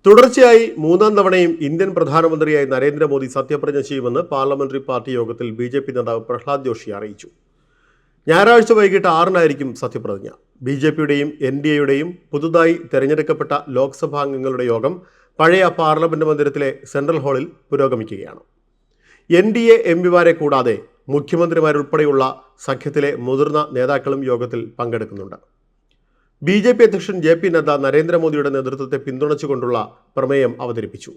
തുടർച്ചയായി മൂന്നാം തവണയും ഇന്ത്യൻ പ്രധാനമന്ത്രിയായി നരേന്ദ്രമോദി സത്യപ്രതിജ്ഞ ചെയ്യുമെന്ന് പാർലമെന്ററി പാർട്ടി യോഗത്തിൽ ബി.ജെ.പി. നേതാവ് പ്രഹ്ലാദ് ജോഷി അറിയിച്ചു. ഞായറാഴ്ച വൈകിട്ട് 6-നായിരിക്കും സത്യപ്രതിജ്ഞ. ബി.ജെ.പിയുടെയും എൻ.ഡി.എയുടെയും പുതുതായി തെരഞ്ഞെടുക്കപ്പെട്ട ലോക്സഭാംഗങ്ങളുടെ യോഗം പഴയ പാർലമെന്റ് മന്ദിരത്തിലെ സെൻട്രൽ ഹാളിൽ പുരോഗമിക്കുകയാണ്. എൻ.ഡി.എ എം.പിമാരെ കൂടാതെ മുഖ്യമന്ത്രിമാരുൾപ്പെടെയുള്ള സഖ്യത്തിലെ മുതിർന്ന നേതാക്കളും യോഗത്തിൽ പങ്കെടുക്കുന്നുണ്ട്. ബി.ജെ.പി. അധ്യക്ഷൻ ജെ.പി. നദ്ദ നരേന്ദ്രമോദിയുടെ നേതൃത്വത്തെ പിന്തുണച്ചുകൊണ്ടുള്ള പ്രമേയം അവതരിപ്പിച്ചു.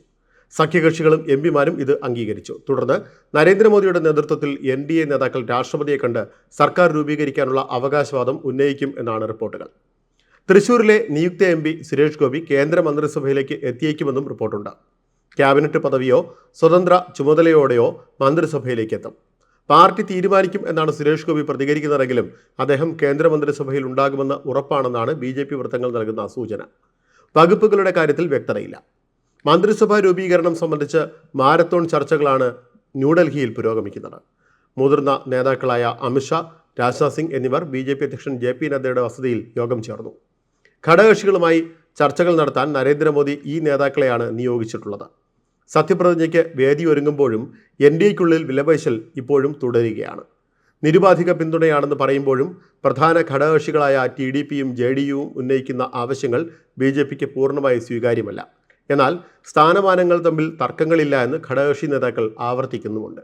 സഖ്യകക്ഷികളും എം.പിമാരും ഇത് അംഗീകരിച്ചു. തുടർന്ന് നരേന്ദ്രമോദിയുടെ നേതൃത്വത്തിൽ എൻ.ഡി.എ നേതാക്കൾ രാഷ്ട്രപതിയെ കണ്ട് സർക്കാർ രൂപീകരിക്കാനുള്ള അവകാശവാദം ഉന്നയിക്കും എന്നാണ് റിപ്പോർട്ടുകൾ. തൃശൂരിലെ നിയുക്ത എം.പി. സുരേഷ് ഗോപി കേന്ദ്ര മന്ത്രിസഭയിലേക്ക് എത്തിയേക്കുമെന്നും റിപ്പോർട്ടുണ്ട്. ക്യാബിനറ്റ് പദവിയോ സ്വതന്ത്ര ചുമതലയോടെയോ മന്ത്രിസഭയിലേക്ക് എത്തും. പാർട്ടി തീരുമാനിക്കും എന്നാണ് സുരേഷ് ഗോപി പ്രതികരിക്കുന്നതെങ്കിലും അദ്ദേഹം കേന്ദ്രമന്ത്രിസഭയിൽ ഉണ്ടാകുമെന്ന് ഉറപ്പാണെന്നാണ് ബി.ജെ.പി. വൃത്തങ്ങൾ നൽകുന്ന സൂചന. വകുപ്പുകളുടെ കാര്യത്തിൽ വ്യക്തതയില്ല. മന്ത്രിസഭാ രൂപീകരണം സംബന്ധിച്ച് മാരത്തോൺ ചർച്ചകളാണ് ന്യൂഡൽഹിയിൽ പുരോഗമിക്കുന്നത്. മുതിർന്ന നേതാക്കളായ അമിത്ഷാ, രാജ്നാഥ് സിംഗ് എന്നിവർ ബി.ജെ.പി. അധ്യക്ഷൻ ജെ.പി. നദ്ദയുടെ വസതിയിൽ യോഗം ചേർന്നു. ഘടകകക്ഷികളുമായി ചർച്ചകൾ നടത്താൻ നരേന്ദ്രമോദി ഈ നേതാക്കളെയാണ് നിയോഗിച്ചിട്ടുള്ളത്. സത്യപ്രതിജ്ഞയ്ക്ക് വേദി ഒരുങ്ങുമ്പോഴും എൻ.ഡി.എക്കുള്ളിൽ വിലപേശൽ ഇപ്പോഴും തുടരുകയാണ്. നിരുപാധിക പിന്തുണയാണെന്ന് പറയുമ്പോഴും പ്രധാന ഘടകകക്ഷികളായ ടി.ഡി.പിയും ജെ.ഡി.യുവും ഉന്നയിക്കുന്ന ആവശ്യങ്ങൾ ബി.ജെ.പിക്ക് പൂർണ്ണമായി സ്വീകാര്യമല്ല. എന്നാൽ സ്ഥാനമാനങ്ങൾ തമ്മിൽ തർക്കങ്ങളില്ല എന്ന് ഘടകകക്ഷി നേതാക്കൾ ആവർത്തിക്കുന്നുമുണ്ട്.